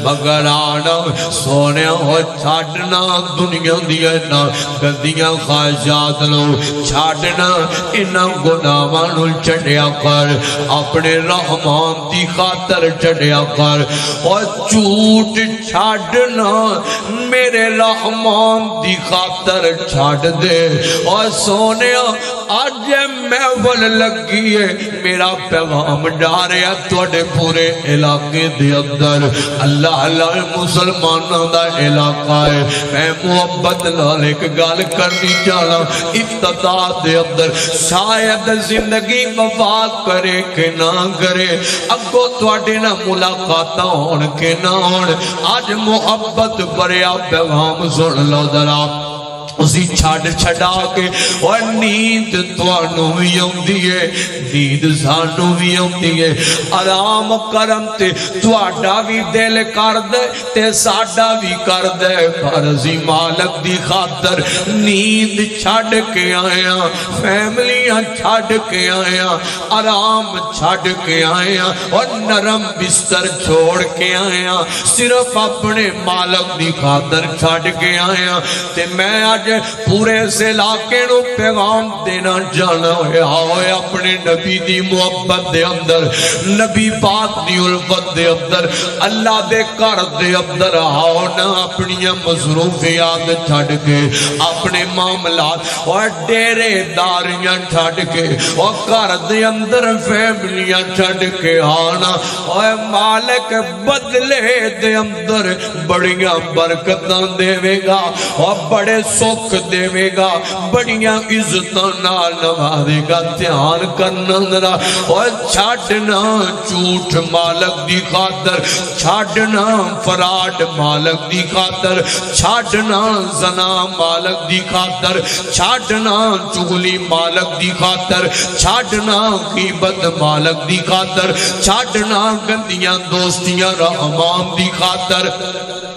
مگر آنا سونے ہو چھاڑنا دنیا دیا نا گندیاں خواہشات لو چھاڑنا انہاں گناہاں چڑھیا کر اپنے رحمان دی خاطر چڑھیا کر اور جھوٹ چھاڑنا میرے رحمان دی خاطر چھاڑ دے اور سونے آج محفل لگی ہے میرا پیغام ڈارے توڑے پورے علاقے دے اندر اللہ اللہ مسلمانوں دا علاقہ ہے میں محبت نال ایک گال کرنی چاہنا افتتاح دے اندر شاید زندگی وفات کرے کہ نہ کرے اگو توڑے نہ ملاقاتاں ہون کہ نہ ہون آج محبت بریا پیغام سن لو ذرا اسی چھاڑ چھڑا کے اور نیند توانو بھی ہوندی ہے نیند سانو بھی ہوندی ہے آرام کرم تے تواڈا بھی دل کر دے تے ساڈا بھی کر دے پر اسی مالک دی خاطر نیند چھڑ کے آیا فیملیاں چھڑ کے آیا آرام چھڑ کے آیا اور نرم بستر چھوڑ کے آیا صرف اپنے مالک دی خاطر چھڑ کے آیا تے میں آج پورے سے علاقے نو پیغام دینا جانا ہے آئے اپنے نبی دی محبت دے اندر نبی پاک دی الفت دے اندر اللہ دے کر دے اندر آؤ نا اپنی مصروفیات چھڑ کے اپنے معاملات اور ڈیرے داریاں چھڑ کے اور کر دے اندر فیملیاں چھڑ کے آنا اور مالک بدلے دے اندر بڑیاں برکتاں دے گا اور بڑے سکھ دے گا بڑیاں عزتاں نال نوازے گا دھیان کرنا ذرا اور چھاڑنا جھوٹ مالک دی خاطر چھاڑنا فراڈ مالک دی خاطر چھاڑنا زنا مالک دی خاطر چھاڑنا چغلی مالک دی خاطر چھاڑنا غیبت مالک دی خاطر چھاڑنا گندیاں دوستیاں رحمان دی خاطر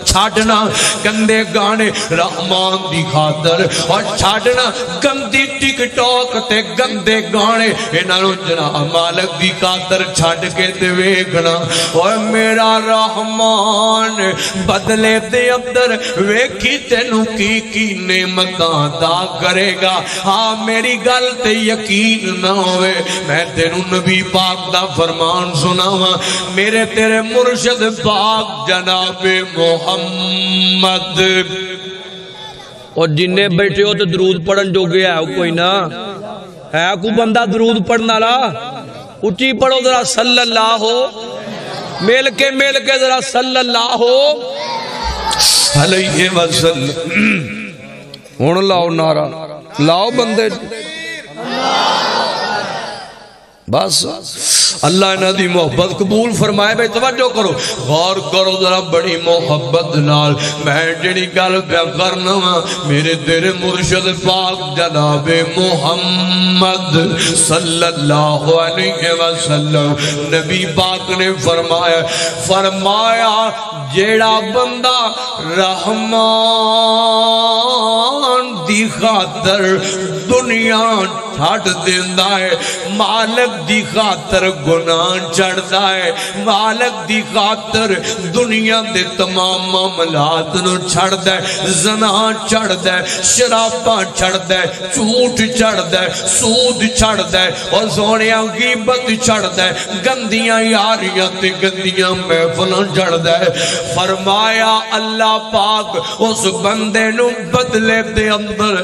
چھاڑنا گندے گانے رحمان دی خاطر اور چھاڑنا گندی ٹک ٹاک تے گندے گانے انہوں جناب مالک دی خاطر چھاڑ کے تے ویکھنا اور میرا رحمان بدلے دے اندر ویکھی تینوں کی نعمتاں عطا کرے گا ہاں میری گل تے یقین نہ ہوئے میں تینوں نبی پاک دا فرمان سناواں میرے تیرے مرشد پاک جناب محمد اور جنہیں بیٹھے ہو تو درود پڑھن جو گیا ہے کوئی نہ ہے کوئی بندہ درود پڑھنا رہا اچھی پڑھو ذرا صلی اللہ ہو میل کے ذرا صلی اللہ ہو علیہ وسلم ہون لاؤ نعرہ لاؤ بندے بس اللہ انہاں دی محبت قبول فرمائے بھائی توجہ کرو غور کرو ذرا بڑی محبت نال میں جڑی گل پیا کرنا میرے تیرے مرشد پاک جناب محمد صلی اللہ علیہ وسلم نبی پاک نے فرمایا جیڑا بندہ رحمان دی خاطر دنیا چھاڑ دیندہ ہے مالک دی خاطر گناہ چڑھتا ہے مالک دی خاطر دنیا دے تمام معاملات نو چھڑ دے زنا چھڑ دے شراباں چھڑ دے جھوٹ چھڑ دے سود چھڑ دے اور سونیاں غیبت چھڑ دے گندیاں یاریاں تے گندیاں محفلاں چھڑ دے فرمایا اللہ پاک اس بندے نو بدلے دے اندر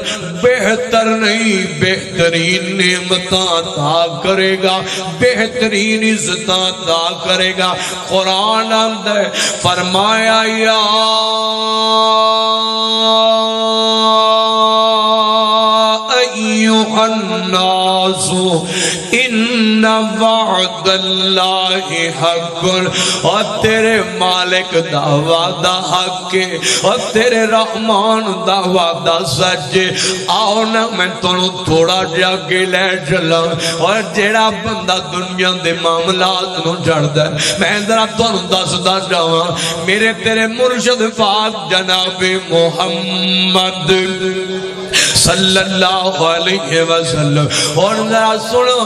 بہتر نہیں بہترین نعمتاں عطا کرے گا بہترین عزتاں عطا کرے گا قرآن اندر فرمایا یا ایوہ الناس ان وعد اللہ حق اور تیرے مالک دا وعدہ حق ہے اور تیرے رحمان دا وعدہ سچ ہے آؤ نا میں تنوں تھوڑا جا کے لے چلا اور جیڑا بندہ دنیا دے معاملات نو جڑ دے میں ذرا تنوں دسدا جاواں میرے تیرے مرشد پاک جناب محمد صلی اللہ علیہ وسلم اور ذرا سنو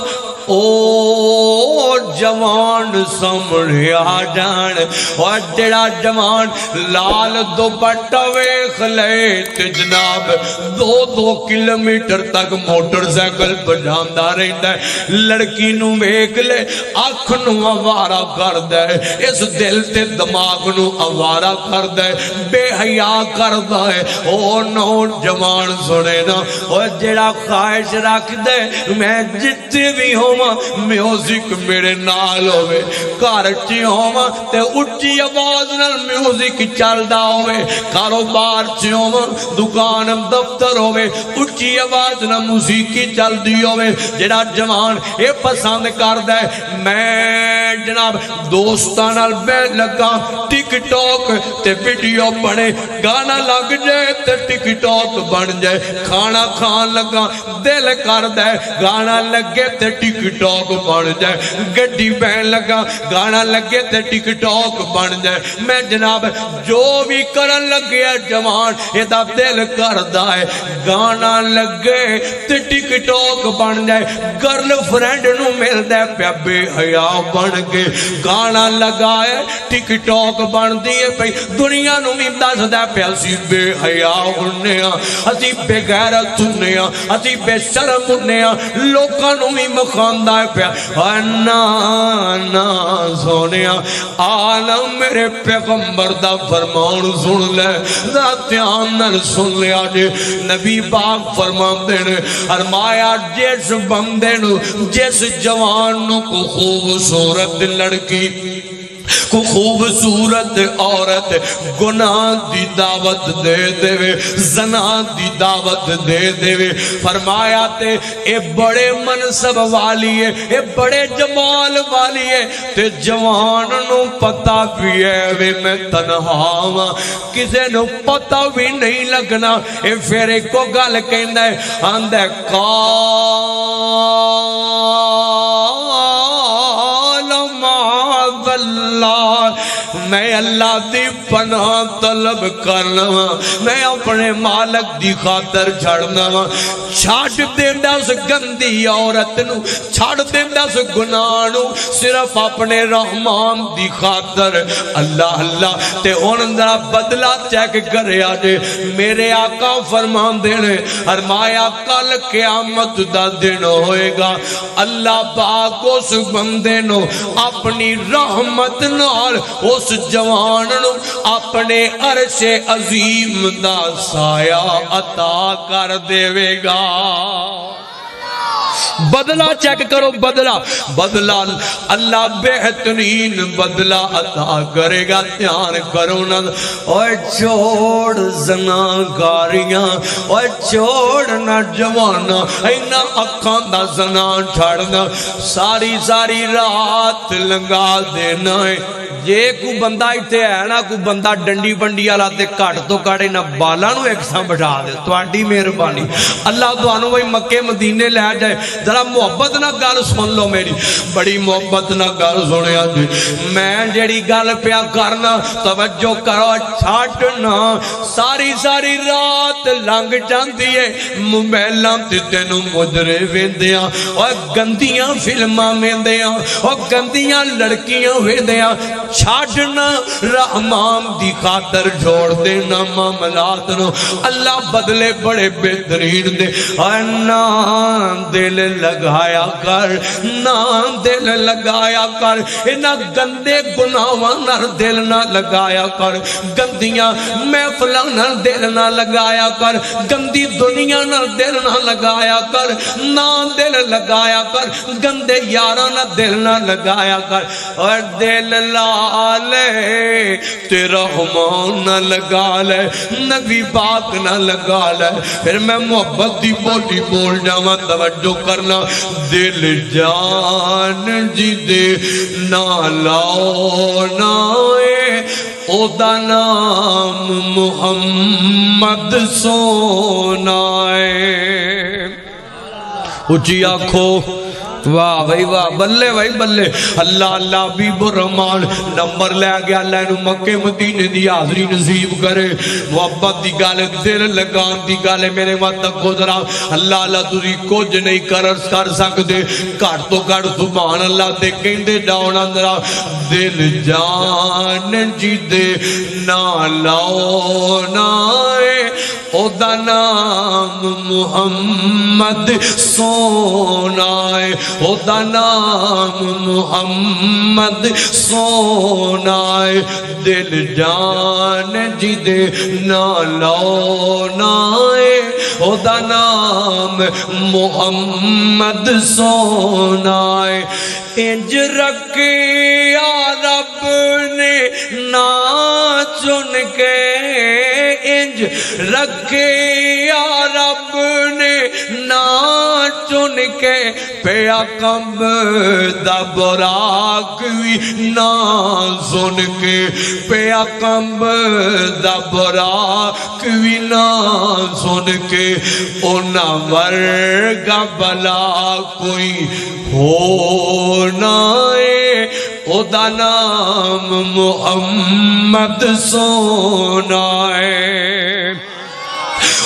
او جوان سامنے آ جان اور جڑا جوان لال دوپٹہ ویکھ لے تے جناب 2 کلومیٹر تک موٹر سائیکل بجاندا رہندا ہے لڑکی نو ویکھ لے اکھ نو آوارہ کردا ہے اس دل تے دماغ نو آوارہ کردا ہے بے حیا کردا ہے او نوجوان سنے نا او جڑا خواہش رکھ دے میں جتنے بھی ہوواں میوزک میرے نال ہوئے گھر چ ہوواں تے اچھی آواز نال میوزک چلدا ہوئے کاروبار چ ہوواں دکان دفتر ہوئے اچھی آواز نال موسیقی چلدی ہوئے جڑا جوان اے پسند کردا ہے میں جناب دوستاں نال بیٹھ لگا ٹک ٹاک تے ویڈیو بنے گانا لگ جائے تے ٹک ٹاک بن جائے کھانا کھان لگا دل کردا ہے گانا لگے تے ٹک ٹاک بن جائے گڈی بہن لگا گانا لگے تے ٹک ٹاک بن جائے میں جناب جو بھی کرن لگیا جوان یہ دا دل کردا ہے گانا لگے تے ٹک ٹاک بن جائے گرل فرینڈ نو ملدا ہے پیا بے حیا بن کے گانا لگائے ٹک ٹاک بن دیے پئی دنیا نو بھی دسدا پیا اسی بے حیا ہونے ہاں اسی بے غیرت ہونے ہاں اسی بے شرم ہونے ہاں لوکاں نو بھی مخاندا ہے پیا نا سونیا عالم میرے پیغمبر دا فرمان سن لے ذاتیان نال سن لیا جے نبی پاک فرماندے نے فرمایا جس بندے نو جس جوان نو کو خوبصورت لڑکی کو خوبصورت عورت گناہ دی دعوت دے دے زنا دی دعوت دے دے فرمایا تے اے بڑے منصب والی ہے اے بڑے جمال والی ہے تے جوان نو پتہ بھی ہے وے میں تنہا ہاں کسے نو پتہ بھی نہیں لگنا اے پھر ایک کو گل کہندا ہے آندا ہے میں اللہ دی پناہ طلب کرنا میں اپنے مالک دی خاطر چھڑنا چھاڑ دیندہ اس گندی عورت نو چھاڑ دیندہ اس گناہ نو صرف اپنے رحمان دی خاطر اللہ اللہ تے ذرا بدلہ چیک کرے آجے میرے آقا فرمان دینے فرمایا کل قیامت دا دن ہوئے گا اللہ پاک اس بندے نو اپنی رحمت نال اس جوان نو اپنے عرش عظیم دا سایہ عطا کر دے گا بدلہ چیک کرو بدلہ اللہ بہترین بدلہ عطا کرے گا دھیان کرو نا اور چھوڑ زناکاریاں اور چھوڑ نہ جوانا اینا اکھاں دا زنا چھاڑنا ساری رات لنگا دینا ہے جے کو بندہ ایتھے ہے نا کو بندہ ڈنڈی بنڈی والا تے کٹ تو کاڑے نہ بالا نو ایک ساں بٹھا دے تواڈی مہربانی اللہ تانوں وہی مکے مدینے لے جائے ذرا محبت نہ گل سن لو میری بڑی محبت نہ گل سنیا جی میں جڑی گل پیا کرنا توجہ کرو چھاٹنا ساری رات لنگ جاندی ہے موبائلاں تے تینوں مجرے ویندیاں اور گندیاں فلماں ویندیاں اور گندیاں لڑکیاں ویندیاں چھاڑنا رحمان دی خاطر جوڑ دینا معاملات نو اللہ بدلے بڑے بہترین دے نا دل لگایا کر نا دل لگایا کر انہا گندے گناہاں نال دل نہ لگایا کر گندیاں محفلاں نال دل نہ لگایا کر گندی دنیا نال دل نہ لگایا کر نا دل لگایا کر گندے یاراں نال دل نہ لگایا کر اور دل لے تیرا رحمان نہ لگا لے نبی پاک نہ لگا لے پھر میں محبت دی بولی بول جاواں توجہ کرنا دل جان جی دے نہ لاؤ نائے او دا نام محمد سونائے اچھی آنکھو واہ بھائی واہ بلے بھائی بلے اللہ اللہ حبیب الرحمان نمبر لے گیا اللہ انہوں مکہ مدینے دی حاضری نصیب کرے محبت دی گالے دل لگان دی گالے میرے وقت تک گزرا اللہ اللہ تُسی کچھ نہیں کر سکتے کٹ تو کٹ سبحان اللہ دے کہندے ڈاؤن اندرا دل جان جی دے نالاؤ نائے او دا نام محمد سونائے او دا نام محمد سونائے دل جان جی دے نالاؤ نائے او دا نام محمد سونائے انج رکھیا رب نے نا چن کے انج رکھیا رب نے نا چن کے پیا کم دا براق بھی نا سن کے پیا کم دا براق بھی نا سن کے اونا ورگا بلا کوئی ہونا ہے او دا نام محمد سونا ہے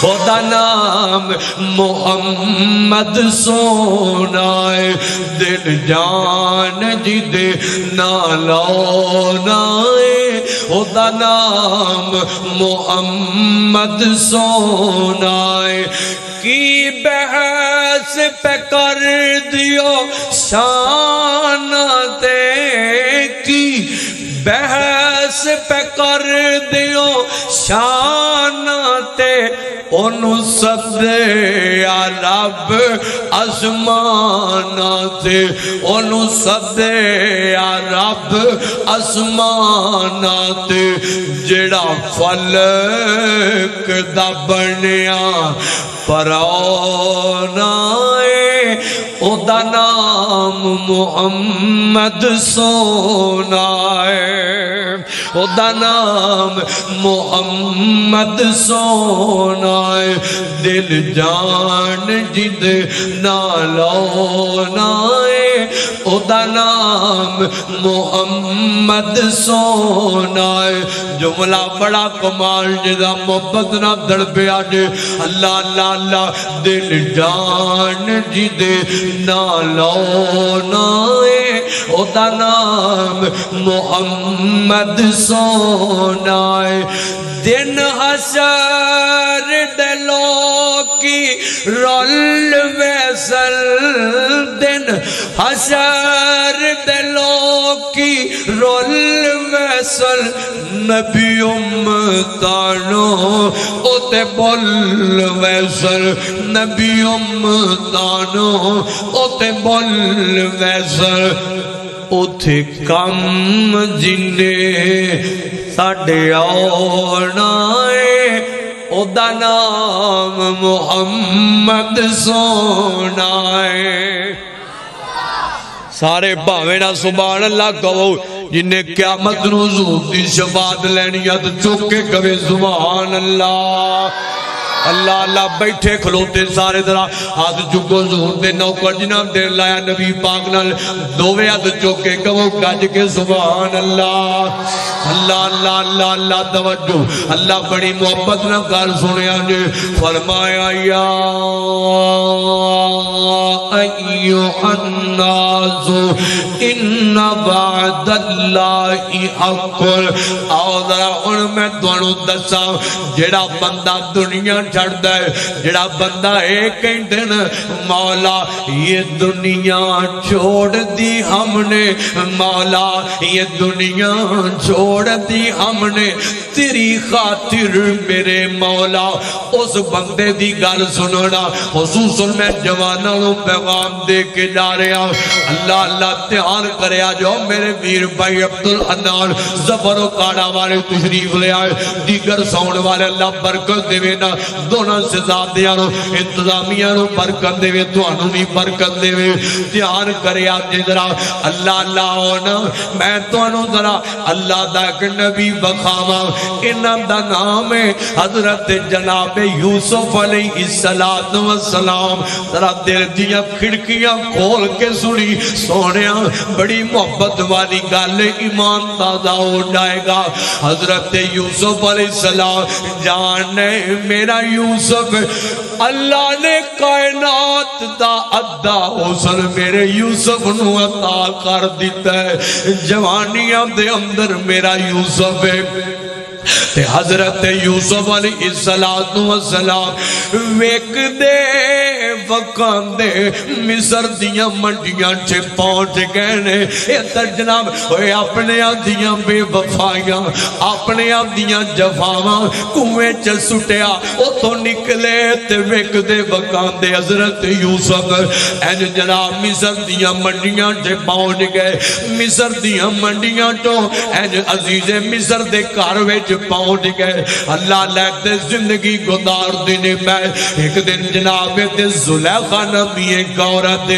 او دا نام محمد سونا ہے دل جان جی دے نالاؤ نائے او دا نام محمد سونا ہے کی بحث پہ کر دیو شانتے کی بحث پہ کر دیو شانتے انہوں صدے یا رب اسماناتے انہوں صدے یا رب اسماناتے جڑا فلک دا بنیا پرونائے او دا نام محمد سونائے او دا نام محمد سونائے دل جان جد نالاؤ نائے او دا نام محمد سونائے جملہ بڑا کمال جدا محبت نہ دڑ پہ آجے اللہ اللہ اللہ دل جان جد نالاؤ نائے او دا نام محمد سونائے دن حشر دلوں کی رول ویسل دن حشر دلوں کی رول ویسل نبی امتانو اوتے بول ویسل نبی امتانو اوتے بول ویسل اوتے کم جنے ساڑھے آنائے او دا نام محمد سونائے سارے باوینا سبحان اللہ کہو جنہیں قیامت نو حضور دی شفاعت لینی ہے تو چوکے کبھی سبحان اللہ اللہ اللہ بیٹھے کھلوتے سارے درہ ہاتھ چکو حضور دے نوکر جناب دے لایا نبی پاک نال دووے ہاتھ چوکے کبھو کج کے سبحان اللہ اللہ اللہ اللہ اللہ توجہ اللہ بڑی محبت نہ کر سنے آجے فرمایا یا ایوہ الناس ان وعد اللہ حق آدھا ان میں دونوں دسا جڑا بندہ دنیا چھڑ دے جڑا بندہ ایک دن مولا یہ دنیا چھوڑ دی ہم نے مولا یہ دنیا چھوڑ دی ہم نے تیری خاطر میرے مولا اس بندے دی گل سننا خصوصاً میں جوانوں پیغام دے کے جا رہے ہیں اللہ اللہ تیار کرے آجو میرے ویر بھائی عبدالحنان ظفر و کاڑا والے تشریف لے آئے دیگر ساؤنڈ والے اللہ برکت دے وینا دونوں شہزادیاں نو انتظامیہ نو برکت دے تانوں بھی برکت دے دھیان کرے آج ذرا اللہ اللہ ہونا میں تانوں ذرا اللہ دا ایک نبی بخاواں انہاں دا نام ہے حضرت جناب یوسف علیہ السلام ذرا دل دیاں کھڑکیاں کھول کے سنی سونیا بڑی محبت والی گل ایمان تازہ ہو جائے گا حضرت یوسف علیہ السلام جانے میرا یوسف اللہ نے کائنات دا ادھا حسن میرے یوسف نو عطا کر دیتا ہے جوانیاں دے اندر میرا یوسف ہے تے حضرت یوسف علیہ السلام ویک دے وقان دے مصر دیاں منڈیاں چھے پہنچ گئے نے ادھر جناب ہوئے اپنے آدھیاں بے وفائیاں اپنے آدھیاں جفاواں کنویں چے سٹیا او تو نکلے تے ویک دے وقان دے حضرت یوسف این جناب مصر دیاں منڈیاں چھے پہنچ گئے مصر دیاں منڈیاں تو این عزیز مصر دے کاروے پہنچ گئے اللہ لیتے زندگی گزار دینے میں ایک دن جناب تے زلیخا نبی ایک عورت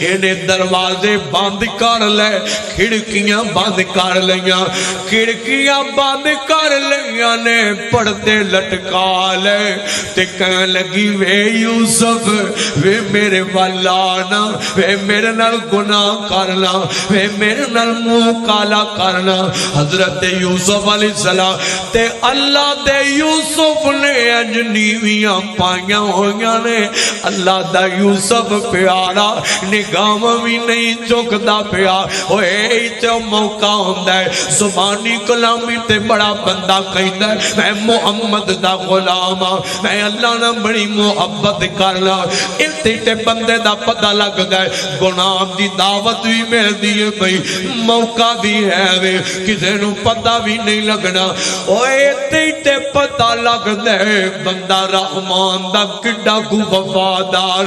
انہیں دروازے بند کر لے کھڑکیاں بند کر لیاں کھڑکیاں بند کر لیاں نے پردے لٹکا لے تے کہنے لگی وے یوسف وے میرے والانا وے میرے نال گناہ کرنا وے میرے نال منہ کالا کرنا حضرت یوسف علیہ السلام تے اللہ دے یوسف نے اجنیویاں پائیاں ہویاں نے اللہ دا یوسف پیارا نگاہ بھی نہیں چکدا پیا ہوئے تے موقع ہوندا ہے زبانی کلامی تے بڑا بندہ کہندا ہے میں محمد دا غلام ہاں میں اللہ نہ بڑی محبت کرنا تے بندے دا پتہ لگدا ہے گناہ دی دعوت بھی ملدی ہے بھئی موقع بھی ہے وے کسے نو پتہ بھی نہیں لگنا اوے تے پتہ لگ دے بندہ رحمان دا کڈا کو وفادار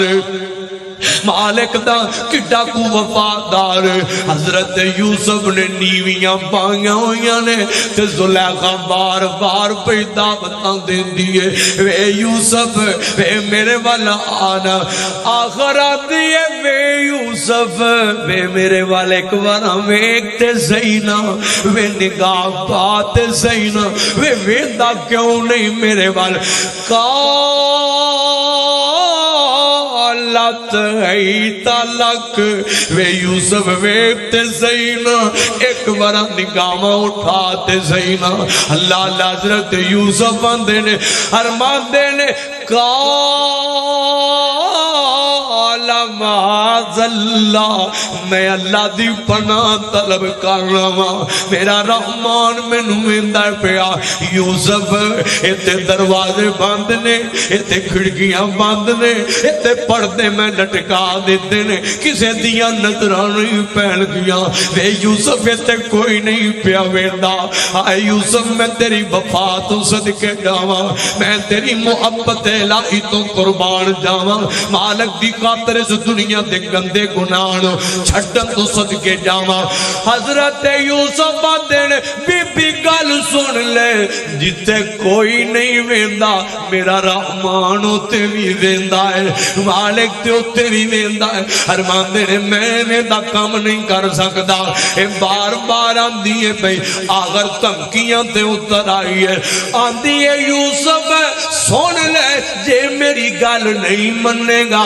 مالک دا کڈا کو وفادار حضرت یوسف نے نیویاں پائیاں ہویاں نے تے زلیخا بار بار پیدا بتاں دے دیئے وے یوسف وے میرے والا آنا آخر آتی ہے وے یوسف وے میرے والے کوانا ویک تے زینا وے نگاہ بات زینا وے ویدہ کیوں نہیں میرے والے لت ہے تلک وے یوسف ویبتے زینا ایک بارا نگاہ اٹھاتے زینا اللہ حضرت یوسف بندے نے ارمان دے نے معاذ اللہ میں اللہ دی پناہ طلب کر رہا میرا رحمان میں نمائندہ پیا یوسف اتے دروازے بند نے اتے کھڑکیاں بند نے اتے پردے میں لٹکا دیتے نے کسے دیا نظرہ نہیں پہن گیا وے یوسف اتے کوئی نہیں پیا ویندہ آئے یوسف میں تیری وفا تو صدقے جاواں میں تیری محبت الہی تو قربان جاواں مالک دی خاطر اس دنیا دے گندے گناہوں چھٹن تو صدقے جاواں حضرت یوسف بادے نے بی بی گل سن لے جتے کوئی نہیں ویندہ میرا رحمان ہوتے بھی ویندہ ہے مالک تے ہوتے بھی ویندہ ہے ارمان دے نے میں نے دا کام نہیں کر سکتا اے بار بار آن دیئے بھئی آگر تمکیاں تے اتر آئی ہے آن دیئے یوسف سن لے جے میری گل نہیں مننے گا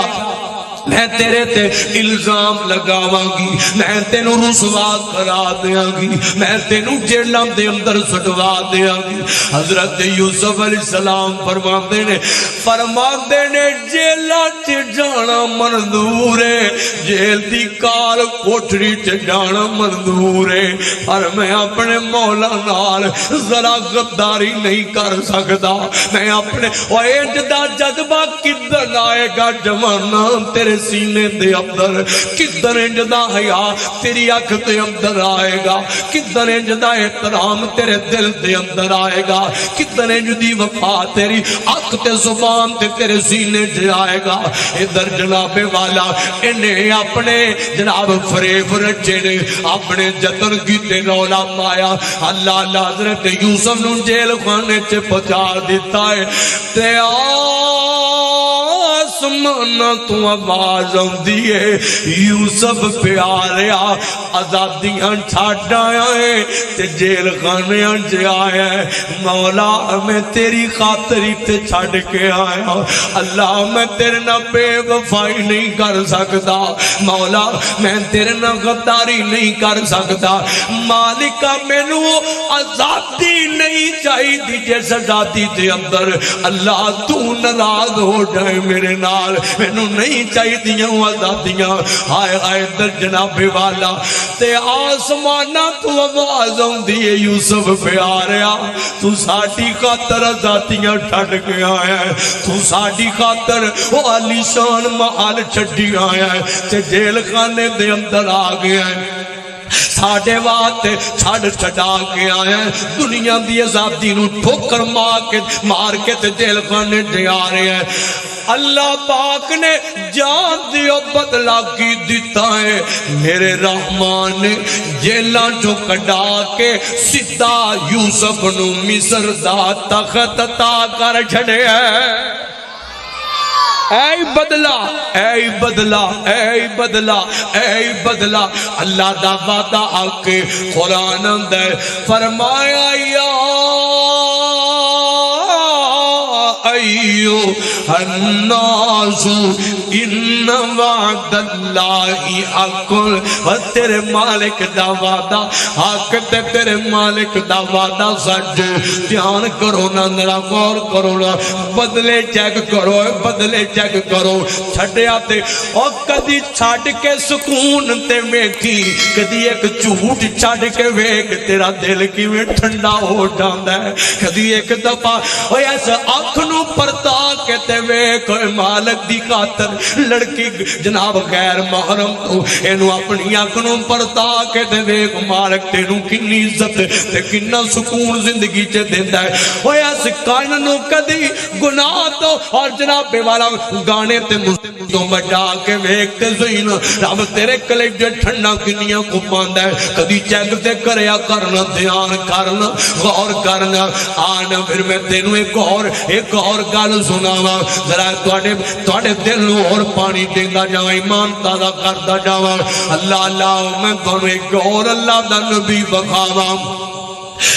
میں تیرے تے الزام لگاواں گی میں تینوں رسوا کرا دیاں گی میں تینوں جیلاں دے اندر سٹوا دیاں گی حضرت یوسف علیہ السلام فرماندے نے جیلاں تے جانا منظور ہے جیل دی کال کوٹری تے جانا منظور ہے پر میں اپنے مولا نال ذرا غداری نہیں کر سکتا میں اپنے اے جدا جذبہ کدن آئے گا جواناں تیرے سینے دے اندر کدھر انجدہ حیا تیری اکھ دے اندر آئے گا کدھر انجدہ احترام تیرے دل دے اندر آئے گا کدھر انجدی وفا تیری اکھ تے زبان تے تیرے سینے جے آئے گا ادھر جناب والا انہیں اپنے جناب فریب رچے نے اپنے جتن کی تے رولا مایا اللہ حضرت یوسف نو جیل خانے چے پہنچا دیتا ہے تے آسمانہ تو آواز آندی ہے یوسف پیاریا آزادیاں چھاڑ آیا ہے تے جیل خانیاں جے آیا ہے مولا میں تیری خاطری تے چھاڑ کے آیا اللہ میں تیرے نہ بے وفائی نہیں کر سکتا مولا میں تیرے نہ غداری نہیں کر سکتا مالکہ میں نو آزادی نہیں چاہی دی جیسے آزادی دے اندر اللہ تو ناراض ہو جائے میرے نال میں نو نہیں چاہی دیاں آزادیاں آئے آئے در جناب والا تے آسمانہ تو آواز ہوں دیئے یوسف پیاریا تو ساڑھی خاطر آزادیاں چھڑ کے آیا ہے تو ساڑھی خاطر وہ علی شان محال چھڑی آیا ہے تے جیل خانے دے اندر آگیا ہے ساڑھے واتے چھڑ چھڑا کے آیا ہے دنیا دی آزادی نو ٹھوکر مار کے تے جیل خانے دے آ رہے ہیں اللہ پاک نے جان دیو بدلا کی دیتا ہے میرے رحمان نے جیلہ جو کڑا کے سدھا یوسف نو مصر دا تخت تا کر چھڑے ہیں اے بدلا اے بدلا اے بدلا اے بدلا اللہ دا وعدہ آکے قرآن اندر فرمایا یا ایو الناس ان وعد اللہ حق و تیرے مالک دا وعدہ حق تے تیرے مالک دا وعدہ سچ دھیان کرو نا ذرا غور کرو نا بدلے چیک کرو بدلے چیک کرو چھڈیا تے اور کدی چھڈ کے سکون تے ویکھی کدی ایک جھوٹ چھڈ کے ویکھ تیرا دل کیویں ٹھنڈا ہو جاندا ہے کدی ایک دفعہ اوے ایسا اکھ نو پرتا کے تے ویکھ مالک دی خاطر لڑکی جناب غیر محرم تو اینو اپنی اکھ نو پرتا کے تے ویکھ مالک تینو کنی عزت تے کنا سکون زندگی چ دیندا ہے اوے اس کان نو کدی گناہ تو اور جناب والا گانے تے تو بچا کے ویکھ تے زین رب تیرے کلیجے ٹھنڈا کنیاں کو پاندا ہے کدی چیک تے کریا کرنا دھیان کرنا غور کرنا آنا پھر میں تینو ایک اور گل سناواں ذرا تواڈے دل نو اور پانی دیندا جاواں ایمان تازہ کردا جاواں اللہ اللہ میں تانوں ایک اور اللہ دا نبی بخاواں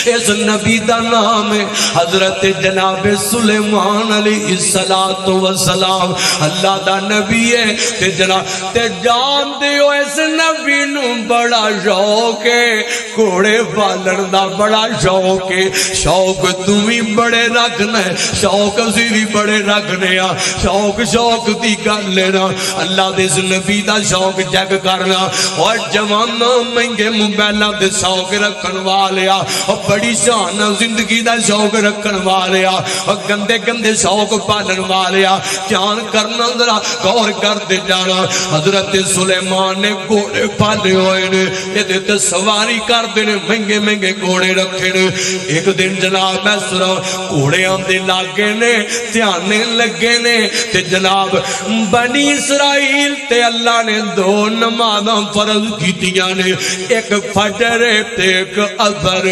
اس نبی دا نام ہے حضرت جناب سلیمان علیہ السلام اللہ دا نبی ہے تے جناب تے جان دیو اس نبی نو بڑا شوق ہے کوڑے پالن دا بڑا شوق ہے شوق تمہیں بڑے رکھنا ہے شوق اسی بھی بڑے رکھنے شوق دی کر لینا اللہ دے اس نبی دا شوق چیک کرنا اور جوانا مہنگے موبائلاں دے شوق رکھن والیا بڑی شان زندگی دا شوق رکھن والیا گندے گندے شوق پالن والیا جان کرنا ذرا غور کر دے جانا حضرت سلیمان نے گھوڑے پالے ہوئے نے یہ تے سواری کر دے نے مہنگے مہنگے گھوڑے رکھے نے ایک دن جناب میں سنا گھوڑے آندے لاگے نے دھیانے لگے نے تے جناب بنی اسرائیل تے اللہ نے دو نمازاں فرض کیتیاں نے ایک فجر تے ایک اظہر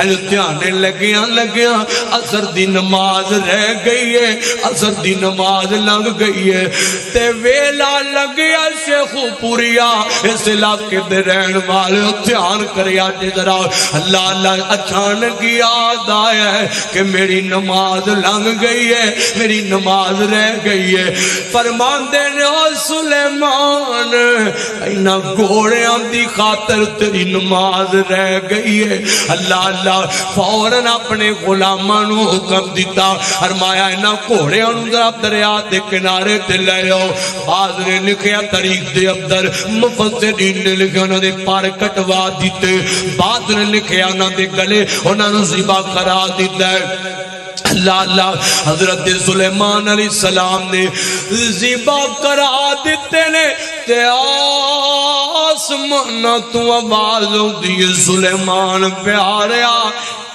دھیانے لگیاں اثر دی نماز رہ گئی ہے اثر دی نماز لنگ گئی ہے تے ویلا لگیا شیخ پوریا اس علاقے دے رہن والے دھیان کریا جے ذرا اللہ اللہ اچانک یاد آیا ہے کہ میری نماز لنگ گئی ہے میری نماز رہ گئی ہے فرمان دینے او سلیمان اینا گھوڑیاں دی خاطر تیری نماز رہ گئی ہے اللہ اللہ فوراً اپنے غلامانو حکم دیتا فرمایا انہاں گھوڑیاں نوں ذرا دریا دے کنارے تے لے آؤ بعض نے لکھیا تاریخ دے اندر مفسرین نے لکھیا انہاں دے پار کٹوا دیتے بعض نے لکھیا انہاں دے گلے انہاں نوں ذبح کرا دیتا ہے اللہ حضرت سلیمان علیہ السلام نے ذبح کرا دیتے نے تے آسمان تو آواز ہوتی ہے سلیمان پیاریا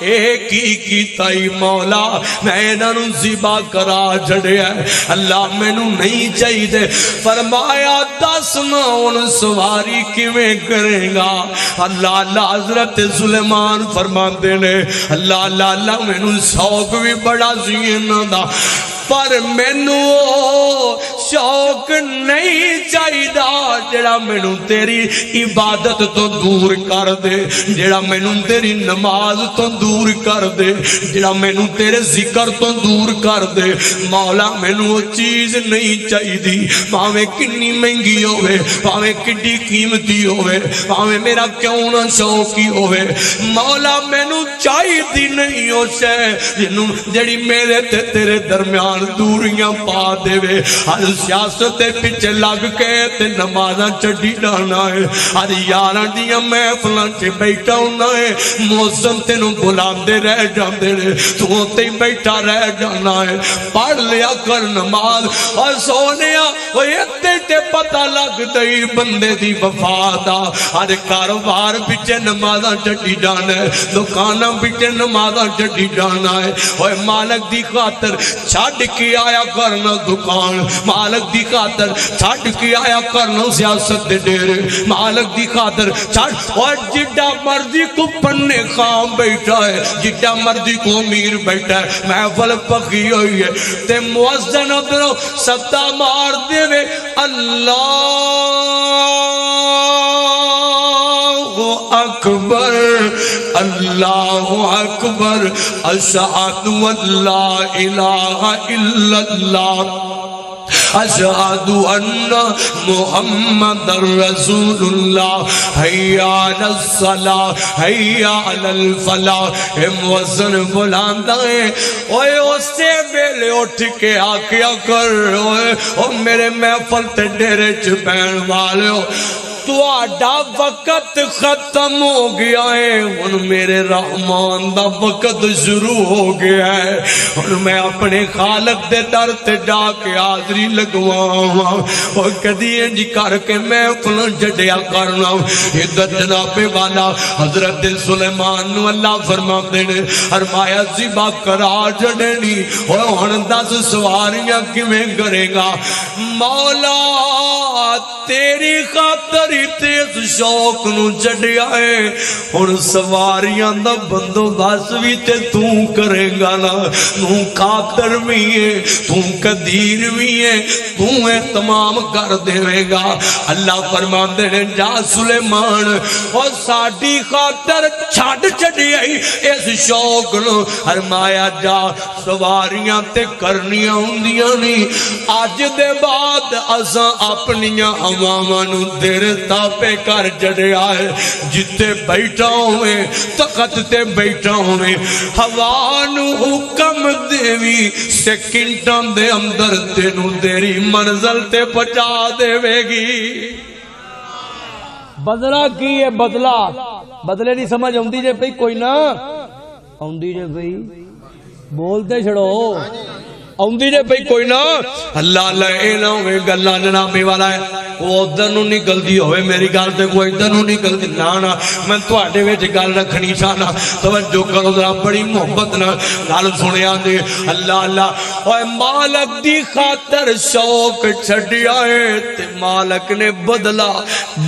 ایک ہی کیتا ہی مولا میں انہوں ذبح کرا چھڑیا ہے اللہ میں نو نہیں چاہیے فرمایا دس نہ ان سواری کیویں کرے گا اللہ حضرت سلیمان فرماتے نے اللہ میں نو شوق بھی بڑا زینہ دا پر مینو شوق نہیں چاہیے جڑا مینو تیری عبادت تو دور کر دے جڑا مینو تیری نماز تو دور کر دے جڑا مینو تیرے ذکر تو دور کر دے مولا مینو چیز نہیں چاہیے پاویں کنی مہنگی ہوے پاویں کڈی قیمتی ہوے پاویں میرا کیوں نہ شوقی ہوے مولا مینو چاہیے نہیں ہو شے جڑی میرے تے تیرے درمیان دوریاں پا دے وے ہر سیاست پیچھے لگ کے تے نمازاں چڈی ڈانا ہے ہر یاراں دیاں محفلاں چ بیٹھا ہونا ہے موسم تینوں بلاندے رہ جاندے نے تو تے بیٹھا رہ جانا ہے پڑھ لیا کر نماز اور سونیا او ایتے تے پتہ لگ دئی بندے دی وفا دا ہر کاروبار پیچھے نمازاں چڈی جانا ہے دکاناں پیچھے نمازاں چڈی جانا ہے اوے مالک دی خاطر چھڈ کے آیا کرنا دکان مالک دی خاطر چھڈ کے آیا کرنا سیاست دے ڈیرے مالک دی خاطر چھڈ اور جڈا مرضی کو پنے خام بیٹھا ہے جڈا مرضی کو امیر بیٹھا ہے محفل پکی ہوئی ہے تے مؤذن ادھرو ستا مار دے وے اللہ اکبر اللہ اکبر اشہد ان لا الہ الا اللہ اشہد ان محمد رسول اللہ حی علی الصلاۃ حی علی الفلاح اے مؤذن بلاندا ہے اوے اسے ویلے اٹھ کے آکیا کر او میرے محفل تے ڈیرے چ بہن والو تو آڈا وقت ختم ہو گیا ہے ان میرے رحمان دا وقت شروع ہو گیا ہے اور میں اپنے خالق دے در تے جا کے حاضری لگواں اور کدی انج کر کے میں اپنا جڑیا کرنا ادھر جناب والا حضرت سلیمان نو اللہ فرماتے نے فرمایا ذبح کرا جڑنی اور ہن 10 سواریاں کیویں کرے گا مولا تیری خاطر تیز شوق نو چڑیا ہے اور سواریاں دا بندوبست بھی تے تو کرے گا نا تو قادر بھی ہے تو قدیر بھی ہے تو اہتمام کر دے گا اللہ فرماندے نے جا سلیمان اور ساڈی خاطر چھڈ چڑیا اس شوق نو فرمایا جا سواریاں تے کرنیاں ہوندیاں نہیں اج دے بعد اساں اپنیاں ہواواں نو تیرے تاپے کر جڑیا ہے جتے بیٹھا ہوئے تخت تے بیٹھا ہوئے ہوا نو حکم دیوی سیکنڈاں دے اندر تینو تیری منزل تے پہنچا دے گی بدلہ کی ہے بدلے نہیں سمجھ آندی جے پئی کوئی نہ آندی جے پئی بولتے چھڑو آندی جے پئی کوئی نہ اللہ لے نہ ہوئے گلہ جنابی والا ہے وہ ادھر نو نکل دی ہوئے میری گل تے کوئی ادھر نو نکل دی نانا میں تواڈے وچ گل رکھنی چاہنا توجہ کرو ذرا بڑی محبت نال گل سنیا جی اللہ اوے مالک دی خاطر شوق چھڈیا ہے تے مالک نے بدلہ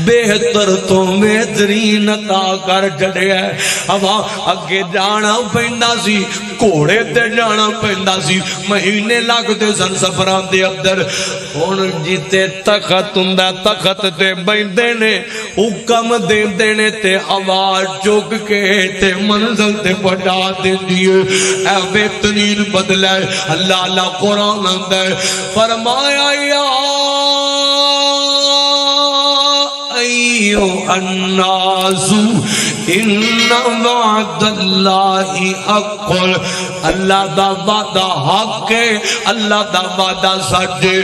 بہتر تو بہترین عطا کر چھڈیا ہے ہوا اگے جانا پیندا سی گھوڑے تے جانا پیندا سی مہینے لگدے سن سفراں دے اندر ہن جتے تخت تخت تے بیندے نے حکم دیندے نے تے آواز چک کے تے منزل تے پہنچا دیندی ہے اے بہترین بدلہ ہے اللہ قرآن آندا ہے فرمایا یا ایھا الناس ان وعد اللہ حق اللہ دا وعدہ حق ہے اللہ دا وعدہ سچ ہے